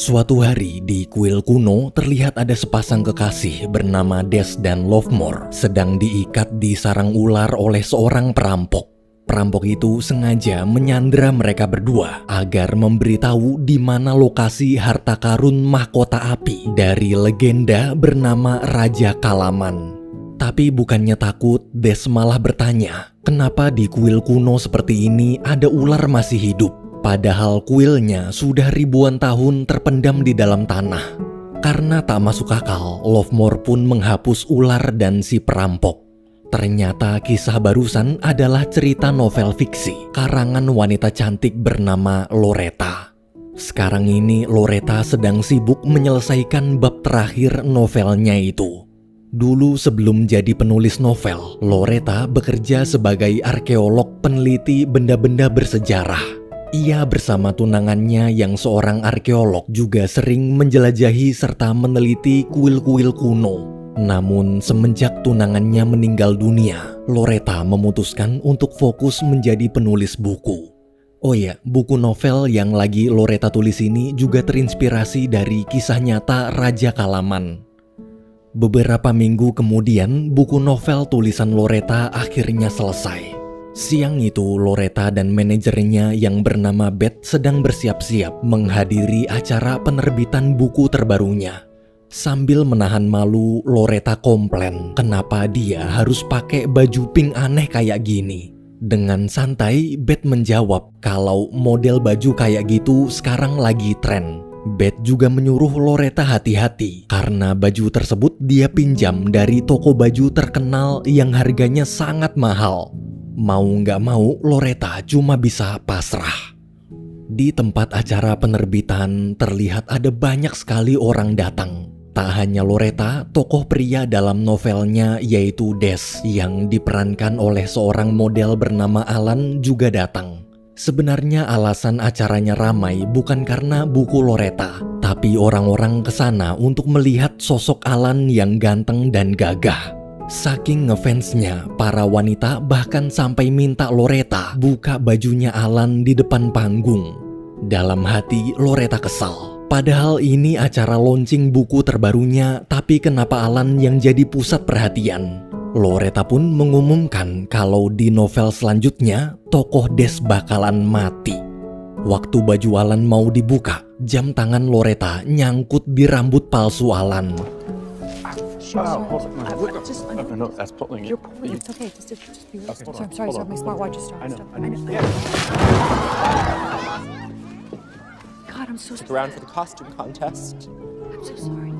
Suatu hari di kuil kuno terlihat ada sepasang kekasih bernama Des dan Lovemore sedang diikat di sarang ular oleh seorang perampok. Perampok itu sengaja menyandera mereka berdua agar memberitahu di mana lokasi harta karun mahkota api dari legenda bernama Raja Kalaman. Tapi bukannya takut, Des malah bertanya, kenapa di kuil kuno seperti ini ada ular masih hidup? Padahal kuilnya sudah ribuan tahun terpendam di dalam tanah. Karena tak masuk akal, Lovemore pun menghapus ular dan si perampok. Ternyata kisah barusan adalah cerita novel fiksi karangan wanita cantik bernama Loretta. Sekarang ini Loretta sedang sibuk menyelesaikan bab terakhir novelnya itu. Dulu sebelum jadi penulis novel, Loretta bekerja sebagai arkeolog peneliti benda-benda bersejarah. Ia bersama tunangannya yang seorang arkeolog juga sering menjelajahi serta meneliti kuil-kuil kuno. Namun semenjak tunangannya meninggal dunia, Loretta memutuskan untuk fokus menjadi penulis buku. Oh ya, buku novel yang lagi Loretta tulis ini juga terinspirasi dari kisah nyata Raja Kalaman. Beberapa minggu kemudian, buku novel tulisan Loretta akhirnya selesai. Siang itu, Loretta dan manajernya yang bernama Beth sedang bersiap-siap menghadiri acara penerbitan buku terbarunya. Sambil menahan malu, Loretta komplain kenapa dia harus pakai baju pink aneh kayak gini. Dengan santai, Beth menjawab kalau model baju kayak gitu sekarang lagi tren. Beth juga menyuruh Loretta hati-hati karena baju tersebut dia pinjam dari toko baju terkenal yang harganya sangat mahal. Mau nggak mau, Loretta cuma bisa pasrah. Di tempat acara penerbitan terlihat ada banyak sekali orang datang. Tak hanya Loretta, tokoh pria dalam novelnya yaitu Des yang diperankan oleh seorang model bernama Alan juga datang. Sebenarnya alasan acaranya ramai bukan karena buku Loretta, tapi orang-orang kesana untuk melihat sosok Alan yang ganteng dan gagah. Saking ngefansnya, para wanita bahkan sampai minta Loretta buka bajunya Alan di depan panggung. Dalam hati, Loretta kesal. Padahal ini acara launching buku terbarunya, tapi kenapa Alan yang jadi pusat perhatian? Loretta pun mengumumkan kalau di novel selanjutnya, tokoh Des bakalan mati. Waktu baju Alan mau dibuka, jam tangan Loretta nyangkut di rambut palsu Alan. No, that's pulling it. It's okay. Just be Okay, so I'm sorry, my smartwatch just I know. God, I'm so Stick around for the costume contest. I'm so sorry.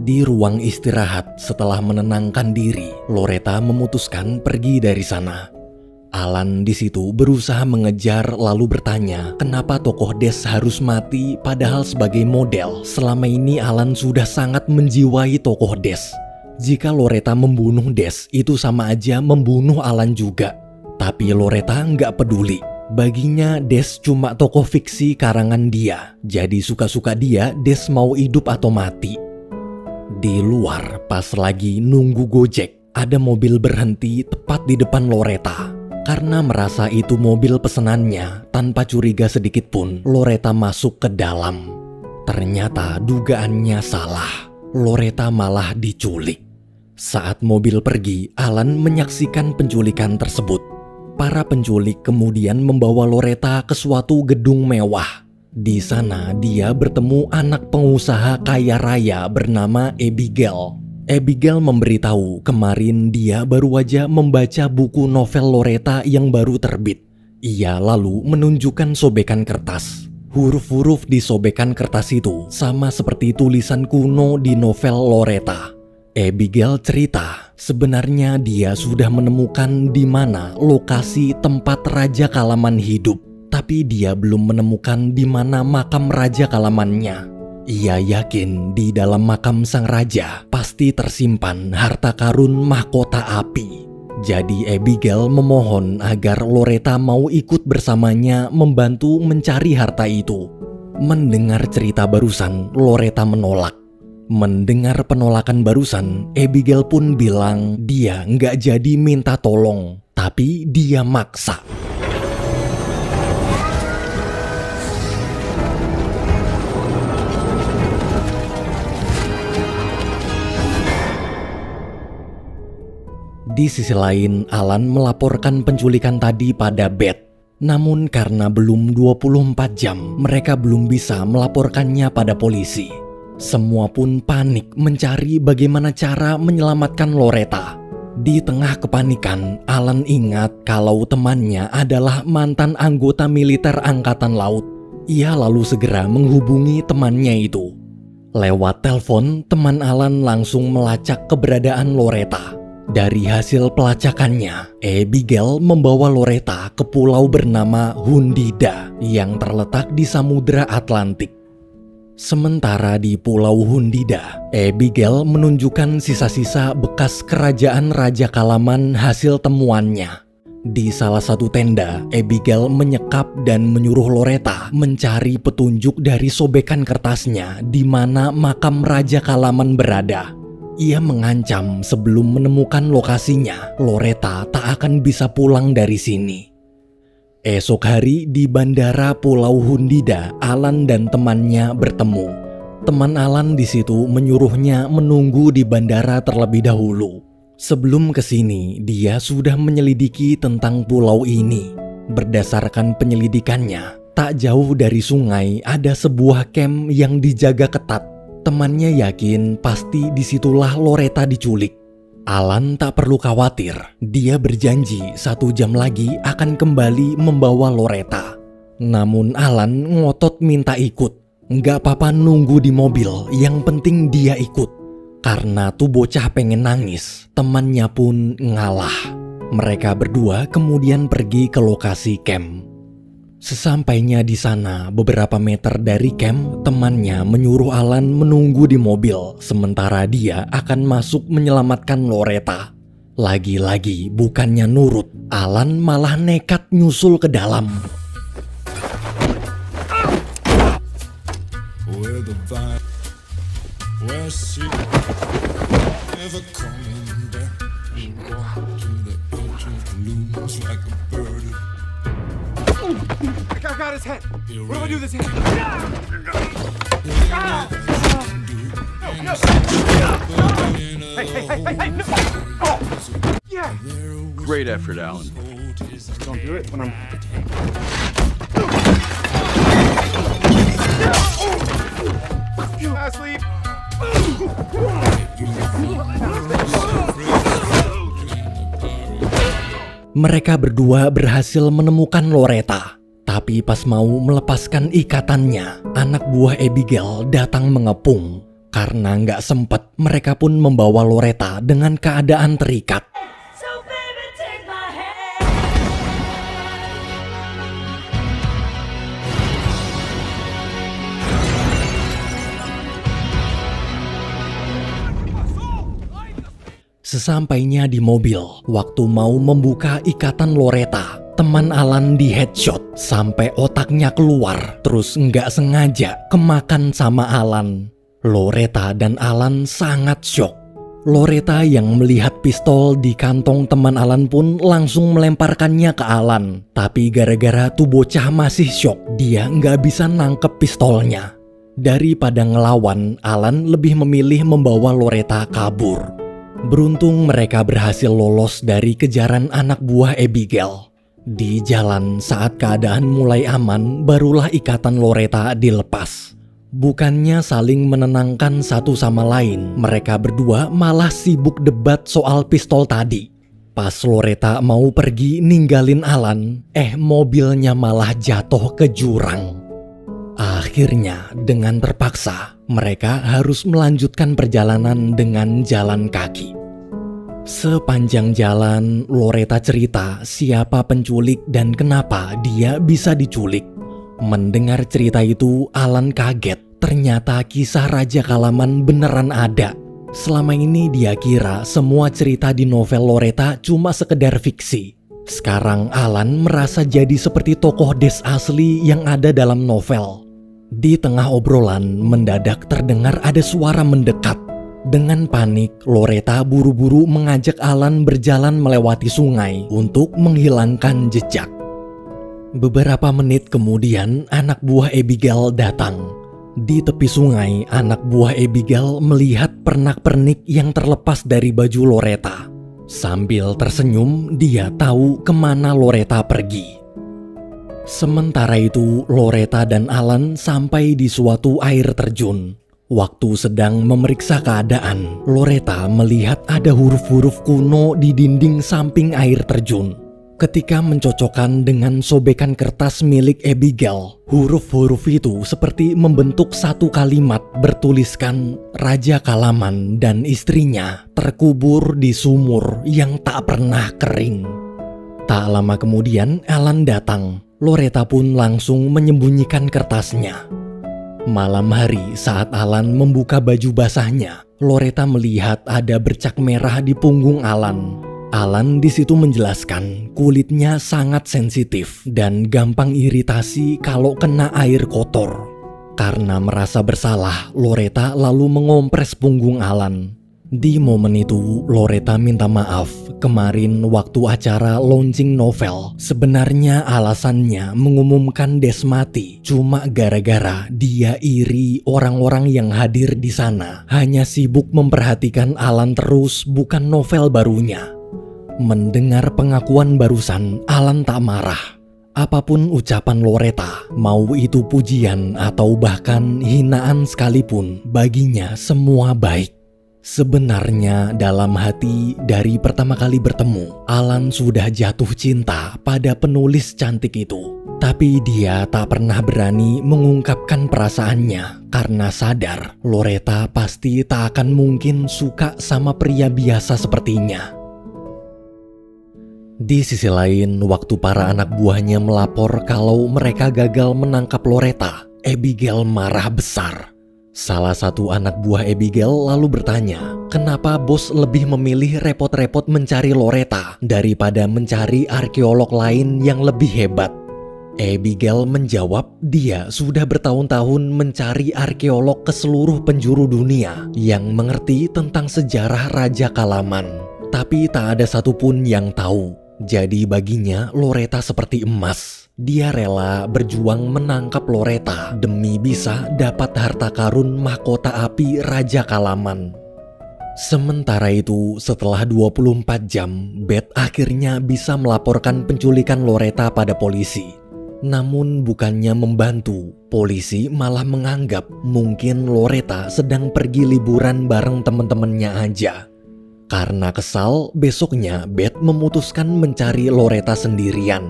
Di ruang istirahat setelah menenangkan diri, Loretta memutuskan pergi dari sana. Alan di situ berusaha mengejar lalu bertanya kenapa tokoh Des harus mati padahal sebagai model selama ini Alan sudah sangat menjiwai tokoh Des. Jika Loretta membunuh Des itu sama aja membunuh Alan juga. Tapi Loretta nggak peduli. Baginya Des cuma tokoh fiksi karangan dia. Jadi suka-suka dia Des mau hidup atau mati. Di luar pas lagi nunggu Gojek, ada mobil berhenti tepat di depan Loretta. Karena merasa itu mobil pesenannya, tanpa curiga sedikit pun, Loretta masuk ke dalam. Ternyata dugaannya salah. Loretta malah diculik. Saat mobil pergi, Alan menyaksikan penculikan tersebut. Para penculik kemudian membawa Loretta ke suatu gedung mewah. Di sana dia bertemu anak pengusaha kaya raya bernama Abigail. Abigail memberitahu kemarin dia baru aja membaca buku novel Loretta yang baru terbit. Ia lalu menunjukkan sobekan kertas. Huruf-huruf di sobekan kertas itu sama seperti tulisan kuno di novel Loretta. Abigail cerita, sebenarnya dia sudah menemukan di mana lokasi tempat Raja Kalaman hidup, tapi dia belum menemukan di mana makam Raja Kalamannya. Ia yakin di dalam makam sang raja pasti tersimpan harta karun mahkota api. Jadi Abigail memohon agar Loretta mau ikut bersamanya membantu mencari harta itu. Mendengar cerita barusan, Loretta menolak. Mendengar penolakan barusan, Abigail pun bilang dia nggak jadi minta tolong, tapi dia maksa. Di sisi lain, Alan melaporkan penculikan tadi pada Beth. Namun karena belum 24 jam, mereka belum bisa melaporkannya pada polisi. Semua pun panik mencari bagaimana cara menyelamatkan Loretta. Di tengah kepanikan, Alan ingat kalau temannya adalah mantan anggota militer angkatan laut. Ia lalu segera menghubungi temannya itu. Lewat telepon, teman Alan langsung melacak keberadaan Loretta. Dari hasil pelacakannya, Abigail membawa Loretta ke pulau bernama Hundida yang terletak di Samudra Atlantik. Sementara di Pulau Hundida, Abigail menunjukkan sisa-sisa bekas kerajaan Raja Kalaman hasil temuannya. Di salah satu tenda, Abigail menyekap dan menyuruh Loretta mencari petunjuk dari sobekan kertasnya di mana makam Raja Kalaman berada. Ia mengancam sebelum menemukan lokasinya, Loretta tak akan bisa pulang dari sini. Esok hari di bandara Pulau Hundida, Alan dan temannya bertemu. Teman Alan di situ menyuruhnya menunggu di bandara terlebih dahulu. Sebelum kesini, dia sudah menyelidiki tentang pulau ini. Berdasarkan penyelidikannya, tak jauh dari sungai ada sebuah camp yang dijaga ketat. Temannya yakin pasti disitulah Loretta diculik. Alan tak perlu khawatir, dia berjanji 1 jam lagi akan kembali membawa Loretta. Namun Alan ngotot minta ikut. Nggak apa-apa nunggu di mobil, yang penting dia ikut. Karena tuh bocah pengen nangis, temannya pun ngalah. Mereka berdua kemudian pergi ke lokasi camp. Sesampainya di sana, beberapa meter dari camp, temannya menyuruh Alan menunggu di mobil, sementara dia akan masuk menyelamatkan Loretta. Lagi-lagi bukannya nurut, Alan malah nekat nyusul ke dalam. I got his head. What do I do with his head? Hey, no. Oh, yeah. Great effort, Alan. Don't do it when I'm... Asleep. Mereka berdua berhasil menemukan Loretta. Tapi pas mau melepaskan ikatannya, anak buah Abigail datang mengepung. Karena nggak sempet, mereka pun membawa Loretta dengan keadaan terikat. Sesampainya di mobil, waktu mau membuka ikatan Loretta, teman Alan di headshot sampai otaknya keluar, terus nggak sengaja kemakan sama Alan. Loretta dan Alan sangat syok. Loretta yang melihat pistol di kantong teman Alan pun langsung melemparkannya ke Alan. Tapi gara-gara tuh bocah masih syok, dia nggak bisa nangkep pistolnya. Daripada ngelawan, Alan lebih memilih membawa Loretta kabur. Beruntung mereka berhasil lolos dari kejaran anak buah Abigail. Di jalan saat keadaan mulai aman, barulah ikatan Loretta dilepas. Bukannya saling menenangkan satu sama lain, mereka berdua malah sibuk debat soal pistol tadi. Pas Loretta mau pergi ninggalin Alan, mobilnya malah jatuh ke jurang. Akhirnya, dengan terpaksa, mereka harus melanjutkan perjalanan dengan jalan kaki. Sepanjang jalan, Loretta cerita siapa penculik dan kenapa dia bisa diculik. Mendengar cerita itu, Alan kaget. Ternyata kisah Raja Kalaman beneran ada. Selama ini dia kira semua cerita di novel Loretta cuma sekedar fiksi. Sekarang Alan merasa jadi seperti tokoh Des asli yang ada dalam novel. Di tengah obrolan, mendadak terdengar ada suara mendekat. Dengan panik, Loretta buru-buru mengajak Alan berjalan melewati sungai untuk menghilangkan jejak. Beberapa menit kemudian, anak buah Abigail datang. Di tepi sungai, anak buah Abigail melihat pernak-pernik yang terlepas dari baju Loretta. Sambil tersenyum, dia tahu kemana Loretta pergi. Sementara itu, Loretta dan Alan sampai di suatu air terjun. Waktu sedang memeriksa keadaan, Loretta melihat ada huruf-huruf kuno di dinding samping air terjun. Ketika mencocokkan dengan sobekan kertas milik Abigail, huruf-huruf itu seperti membentuk satu kalimat bertuliskan Raja Kalaman dan istrinya terkubur di sumur yang tak pernah kering. Tak lama kemudian Alan datang. Loretta pun langsung menyembunyikan kertasnya. Malam hari saat Alan membuka baju basahnya, Loretta melihat ada bercak merah di punggung Alan. Alan di situ menjelaskan kulitnya sangat sensitif dan gampang iritasi kalau kena air kotor. Karena merasa bersalah, Loretta lalu mengompres punggung Alan. Di momen itu, Loretta minta maaf. Kemarin waktu acara launching novel, sebenarnya alasannya mengumumkan Des mati cuma gara-gara dia iri orang-orang yang hadir di sana hanya sibuk memperhatikan Alan terus, bukan novel barunya. Mendengar pengakuan barusan, Alan tak marah. Apapun ucapan Loretta, mau itu pujian atau bahkan hinaan sekalipun, baginya semua baik. Sebenarnya dalam hati dari pertama kali bertemu, Alan sudah jatuh cinta pada penulis cantik itu. Tapi dia tak pernah berani mengungkapkan perasaannya karena sadar Loretta pasti tak akan mungkin suka sama pria biasa sepertinya. Di sisi lain, waktu para anak buahnya melapor kalau mereka gagal menangkap Loretta, Abigail marah besar. Salah satu anak buah Abigail lalu bertanya, kenapa bos lebih memilih repot-repot mencari Loretta daripada mencari arkeolog lain yang lebih hebat? Abigail menjawab dia sudah bertahun-tahun mencari arkeolog ke seluruh penjuru dunia yang mengerti tentang sejarah Raja Kalaman. Tapi tak ada satupun yang tahu. Jadi baginya Loretta seperti emas. Dia rela berjuang menangkap Loretta demi bisa dapat harta karun mahkota api Raja Kalaman. Sementara itu, setelah 24 jam, Beth akhirnya bisa melaporkan penculikan Loretta pada polisi. Namun bukannya membantu, polisi malah menganggap mungkin Loretta sedang pergi liburan bareng teman-temannya aja. Karena kesal, besoknya Beth memutuskan mencari Loretta sendirian.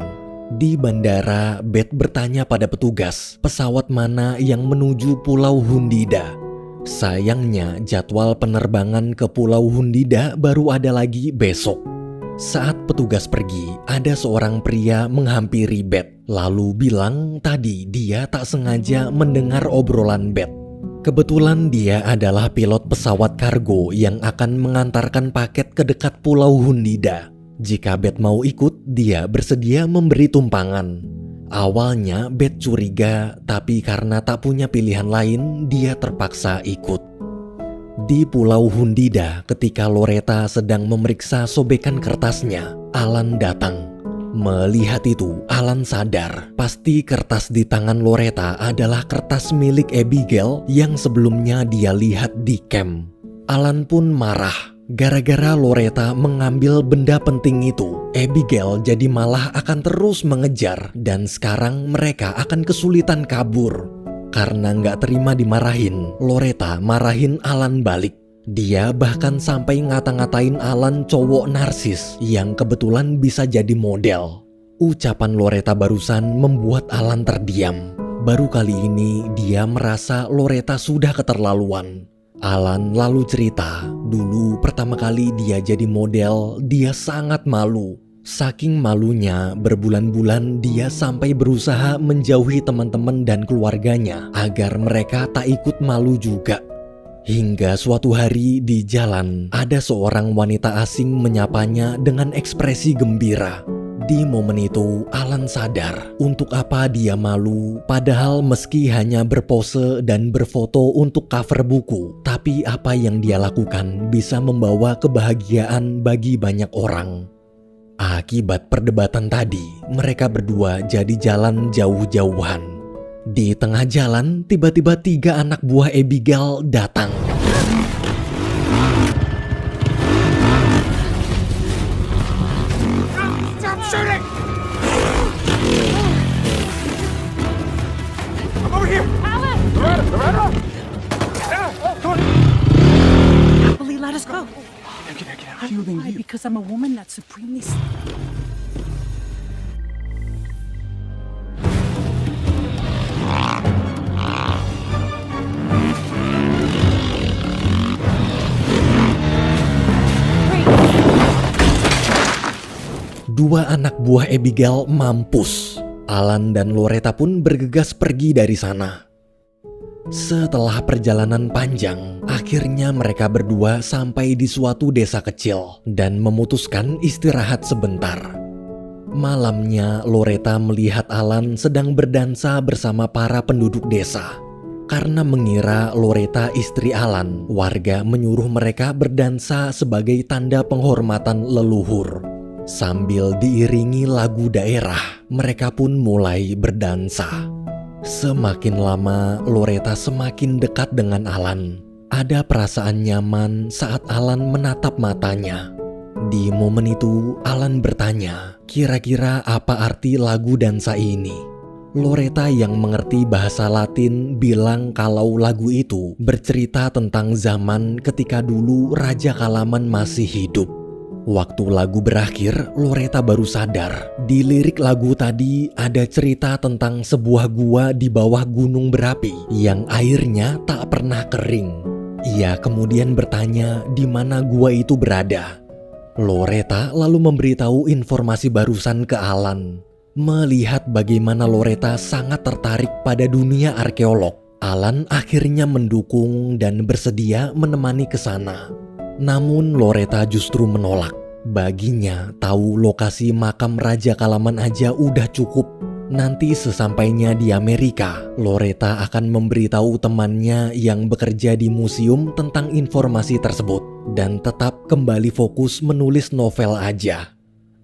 Di bandara, Beth bertanya pada petugas pesawat mana yang menuju Pulau Hundida. Sayangnya jadwal penerbangan ke Pulau Hundida baru ada lagi besok. Saat petugas pergi, ada seorang pria menghampiri Beth, lalu bilang tadi dia tak sengaja mendengar obrolan Beth. Kebetulan dia adalah pilot pesawat kargo yang akan mengantarkan paket ke dekat Pulau Hundida. Jika Beth mau ikut, dia bersedia memberi tumpangan. Awalnya Beth curiga, tapi karena tak punya pilihan lain, dia terpaksa ikut. Di Pulau Hundida, ketika Loretta sedang memeriksa sobekan kertasnya, Alan datang. Melihat itu, Alan sadar pasti kertas di tangan Loretta adalah kertas milik Abigail yang sebelumnya dia lihat di camp. Alan pun marah. Gara-gara Loretta mengambil benda penting itu, Abigail jadi malah akan terus mengejar dan sekarang mereka akan kesulitan kabur. Karena nggak terima dimarahin, Loretta marahin Alan balik. Dia bahkan sampai ngata-ngatain Alan cowok narsis yang kebetulan bisa jadi model. Ucapan Loretta barusan membuat Alan terdiam. Baru kali ini dia merasa Loretta sudah keterlaluan. Alan lalu cerita, dulu pertama kali dia jadi model, dia sangat malu. Saking malunya, berbulan-bulan dia sampai berusaha menjauhi teman-teman dan keluarganya agar mereka tak ikut malu juga. Hingga suatu hari di jalan, ada seorang wanita asing menyapanya dengan ekspresi gembira. Di momen itu, Alan sadar untuk apa dia malu, padahal meski hanya berpose dan berfoto untuk cover buku, tapi apa yang dia lakukan bisa membawa kebahagiaan bagi banyak orang. Akibat perdebatan tadi, mereka berdua jadi jalan jauh-jauhan. Di tengah jalan, tiba-tiba 3 anak buah Abigail datang. killing Why? you. Because I'm a woman that's supremely. Dua anak buah Abigail mampus. Alan dan Loretta pun bergegas pergi dari sana. Setelah perjalanan panjang, akhirnya mereka berdua sampai di suatu desa kecil dan memutuskan istirahat sebentar. Malamnya, Loretta melihat Alan sedang berdansa bersama para penduduk desa. Karena mengira Loretta istri Alan, warga menyuruh mereka berdansa sebagai tanda penghormatan leluhur. Sambil diiringi lagu daerah, mereka pun mulai berdansa. Semakin lama, Loretta semakin dekat dengan Alan. Ada perasaan nyaman saat Alan menatap matanya. Di momen itu, Alan bertanya, kira-kira apa arti lagu dansa ini? Loretta yang mengerti bahasa Latin bilang kalau lagu itu bercerita tentang zaman ketika dulu Raja Kalaman masih hidup. Waktu lagu berakhir, Loretta baru sadar di lirik lagu tadi ada cerita tentang sebuah gua di bawah gunung berapi yang airnya tak pernah kering. Ia kemudian bertanya di mana gua itu berada. Loretta lalu memberitahu informasi barusan ke Alan. Melihat bagaimana Loretta sangat tertarik pada dunia arkeolog, Alan akhirnya mendukung dan bersedia menemani ke sana. Namun Loretta justru menolak. Baginya tahu lokasi makam Raja Kalaman aja udah cukup. Nanti sesampainya di Amerika, Loretta akan memberitahu temannya yang bekerja di museum tentang informasi tersebut dan tetap kembali fokus menulis novel aja.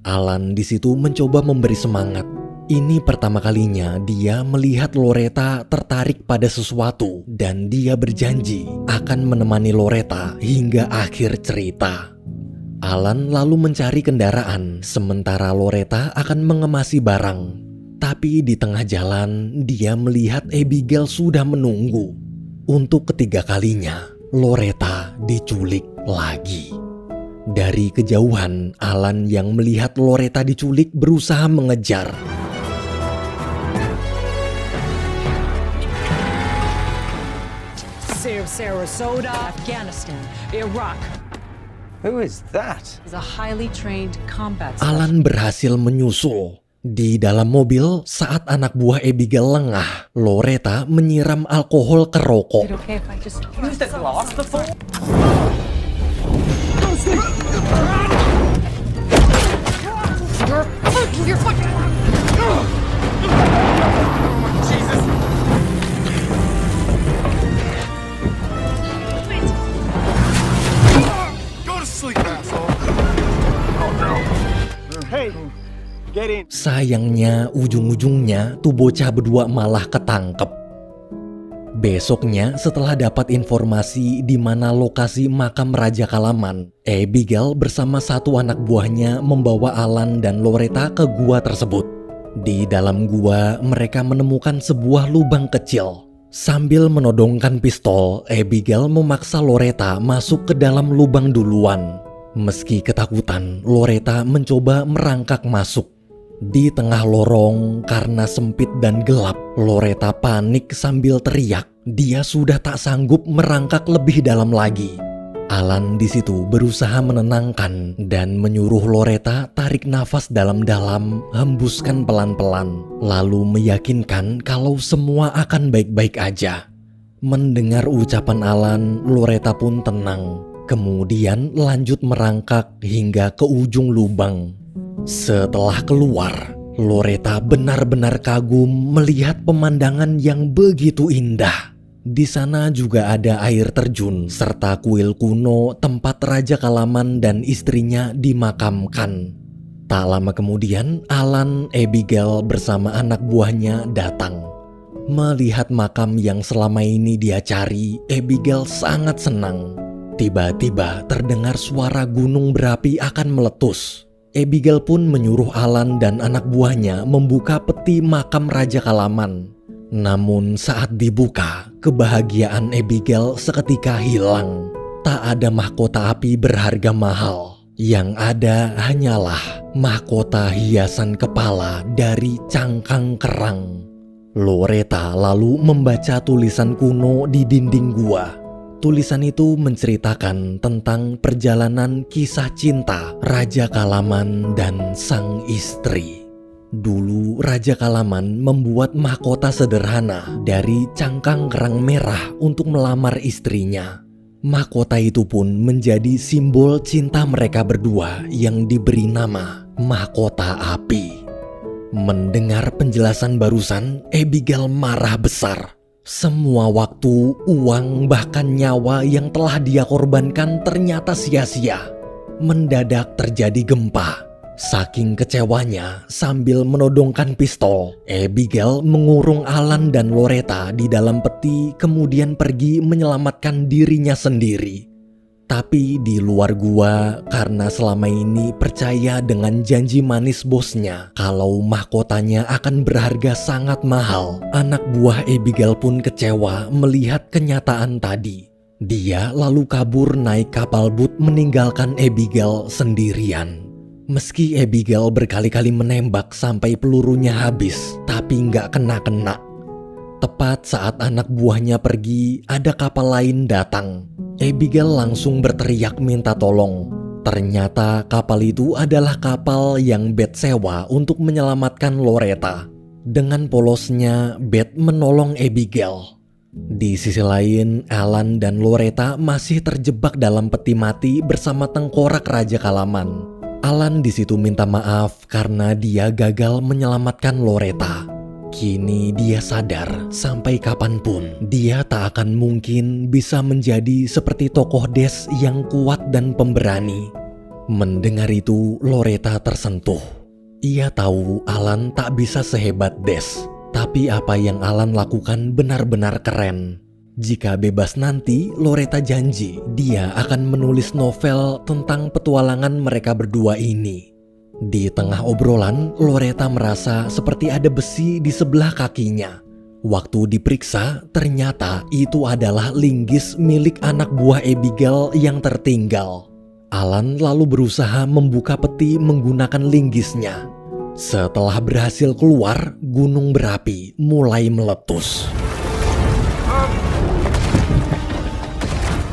Alan di situ mencoba memberi semangat. Ini pertama kalinya dia melihat Loretta tertarik pada sesuatu dan dia berjanji akan menemani Loretta hingga akhir cerita. Alan lalu mencari kendaraan sementara Loretta akan mengemasi barang. Tapi di tengah jalan dia melihat Abigail sudah menunggu. Untuk ketiga kalinya Loretta diculik lagi. Dari kejauhan, Alan yang melihat Loretta diculik berusaha mengejar. Sarasota, Afghanistan, Iraq. Who is that? Is a highly trained combat. Alan berhasil menyusul. Di dalam mobil, saat anak buah Abigail lengah, Loretta menyiram alkohol ke rokok. Is it okay if I just Used the glass before? You're fucking. Go to sleep, asshole. Oh no. Hey, get in. Sayangnya, ujung-ujungnya tuh bocah berdua malah ketangkep. Besoknya, setelah dapat informasi di mana lokasi makam Raja Kalaman, Abigail bersama satu anak buahnya membawa Alan dan Loretta ke gua tersebut. Di dalam gua, mereka menemukan sebuah lubang kecil. Sambil menodongkan pistol, Abigail memaksa Loretta masuk ke dalam lubang duluan. Meski ketakutan, Loretta mencoba merangkak masuk. Di tengah lorong, karena sempit dan gelap, Loretta panik sambil teriak. Dia sudah tak sanggup merangkak lebih dalam lagi. Alan di situ berusaha menenangkan dan menyuruh Loretta tarik nafas dalam-dalam, hembuskan pelan-pelan, lalu meyakinkan kalau semua akan baik-baik aja. Mendengar ucapan Alan, Loretta pun tenang. Kemudian lanjut merangkak hingga ke ujung lubang. Setelah keluar, Loretta benar-benar kagum melihat pemandangan yang begitu indah. Di sana juga ada air terjun serta kuil kuno tempat Raja Kalaman dan istrinya dimakamkan. Tak lama kemudian, Alan, Abigail bersama anak buahnya datang. Melihat makam yang selama ini dia cari, Abigail sangat senang. Tiba-tiba terdengar suara gunung berapi akan meletus. Abigail pun menyuruh Alan dan anak buahnya membuka peti makam Raja Kalaman. Namun saat dibuka, kebahagiaan Abigail seketika hilang. Tak ada mahkota api berharga mahal. Yang ada hanyalah mahkota hiasan kepala dari cangkang kerang. Loretta lalu membaca tulisan kuno di dinding gua. Tulisan itu menceritakan tentang perjalanan kisah cinta Raja Kalaman dan sang istri. Dulu Raja Kalaman membuat mahkota sederhana dari cangkang kerang merah untuk melamar istrinya. Mahkota itu pun menjadi simbol cinta mereka berdua yang diberi nama mahkota api. Mendengar penjelasan barusan, Abigail marah besar. Semua waktu, uang, bahkan nyawa yang telah dia korbankan ternyata sia-sia. Mendadak terjadi gempa. Saking kecewanya, sambil menodongkan pistol, Abigail mengurung Alan dan Loretta di dalam peti, kemudian pergi menyelamatkan dirinya sendiri. Tapi di luar gua, karena selama ini percaya dengan janji manis bosnya kalau mahkotanya akan berharga sangat mahal, anak buah Abigail pun kecewa melihat kenyataan tadi. Dia lalu kabur naik kapal boot meninggalkan Abigail sendirian. Meski Abigail berkali-kali menembak sampai pelurunya habis, tapi nggak kena-kena. Tepat saat anak buahnya pergi, ada kapal lain datang. Abigail langsung berteriak minta tolong. Ternyata kapal itu adalah kapal yang Beth sewa untuk menyelamatkan Loretta. Dengan polosnya, Beth menolong Abigail. Di sisi lain, Alan dan Loretta masih terjebak dalam peti mati bersama tengkorak Raja Kalaman. Alan di situ minta maaf karena dia gagal menyelamatkan Loretta. Kini dia sadar sampai kapanpun dia tak akan mungkin bisa menjadi seperti tokoh Des yang kuat dan pemberani. Mendengar itu, Loretta tersentuh. Ia tahu Alan tak bisa sehebat Des, tapi apa yang Alan lakukan benar-benar keren. Jika bebas nanti, Loretta janji dia akan menulis novel tentang petualangan mereka berdua ini. Di tengah obrolan, Loretta merasa seperti ada besi di sebelah kakinya. Waktu diperiksa, ternyata itu adalah linggis milik anak buah Abigail yang tertinggal. Alan lalu berusaha membuka peti menggunakan linggisnya. Setelah berhasil keluar, gunung berapi mulai meletus.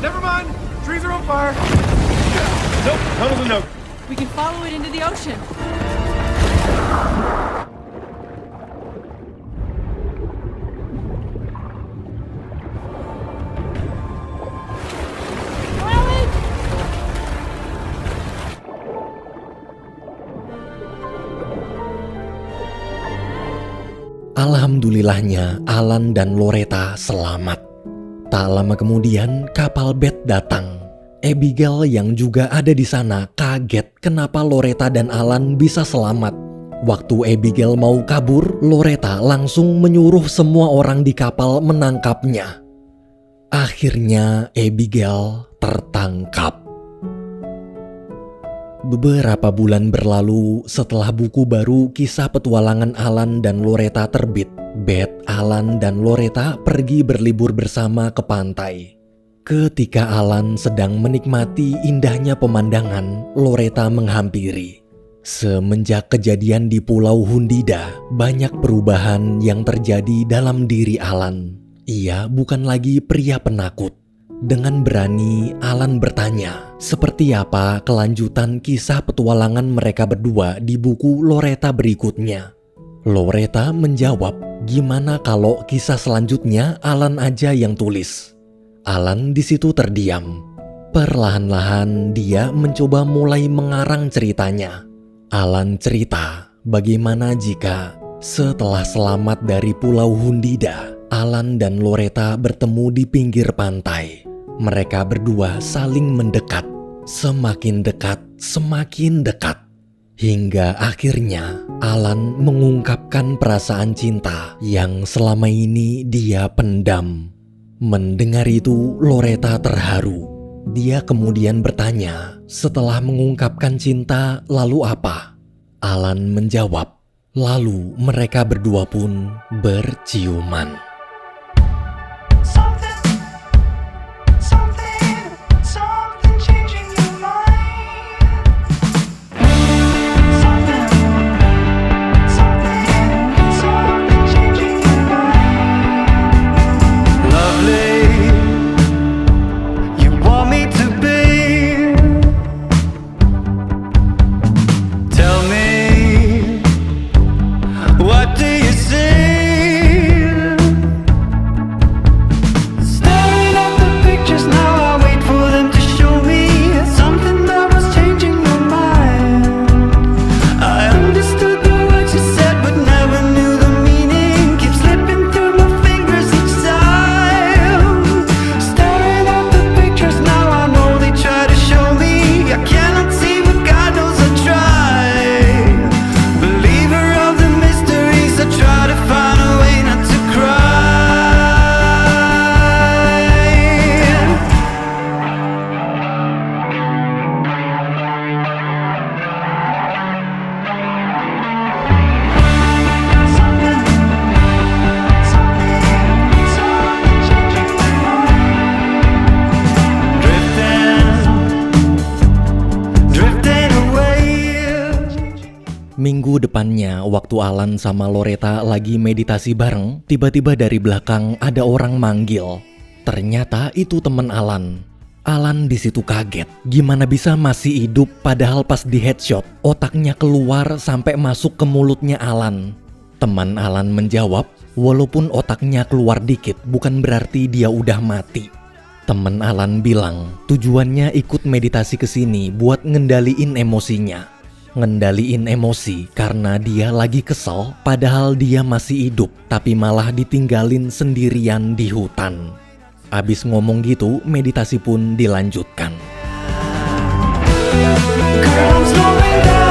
Never mind. Trees are on fire. Nope. Tunnel's a note. We can follow it into the ocean. Alhamdulillahnya, Alan dan Loretta selamat. Tak lama kemudian, kapal Beth datang. Abigail yang juga ada di sana kaget kenapa Loretta dan Alan bisa selamat. Waktu Abigail mau kabur, Loretta langsung menyuruh semua orang di kapal menangkapnya. Akhirnya Abigail tertangkap. Beberapa bulan berlalu setelah buku baru Kisah Petualangan Alan dan Loretta terbit, Beth, Alan, dan Loretta pergi berlibur bersama ke pantai. Ketika Alan sedang menikmati indahnya pemandangan, Loretta menghampiri. Semenjak kejadian di Pulau Hundida, banyak perubahan yang terjadi dalam diri Alan. Ia bukan lagi pria penakut. Dengan berani, Alan bertanya, seperti apa kelanjutan kisah petualangan mereka berdua di buku Loretta berikutnya. Loretta menjawab, gimana kalau kisah selanjutnya Alan aja yang tulis. Alan di situ terdiam. Perlahan-lahan dia mencoba mulai mengarang ceritanya. Alan cerita bagaimana jika setelah selamat dari Pulau Hundida, Alan dan Loretta bertemu di pinggir pantai. Mereka berdua saling mendekat, semakin dekat, semakin dekat. Hingga akhirnya Alan mengungkapkan perasaan cinta yang selama ini dia pendam. Mendengar itu, Loretta terharu. Dia kemudian bertanya, setelah mengungkapkan cinta, lalu apa? Alan menjawab, lalu mereka berdua pun berciuman. Something changing your mind. Minggu depannya, waktu Alan sama Loretta lagi meditasi bareng, tiba-tiba dari belakang ada orang manggil. Ternyata itu temen Alan. Alan di situ kaget, gimana bisa masih hidup padahal pas di headshot, otaknya keluar sampai masuk ke mulutnya Alan. Teman Alan menjawab, walaupun otaknya keluar dikit bukan berarti dia udah mati. Temen Alan bilang, tujuannya ikut meditasi ke sini buat ngendaliin emosinya. Ngendaliin emosi karena dia lagi kesel padahal dia masih hidup tapi malah ditinggalin sendirian di hutan. Abis ngomong gitu, meditasi pun dilanjutkan. Girl, I'm slowing down.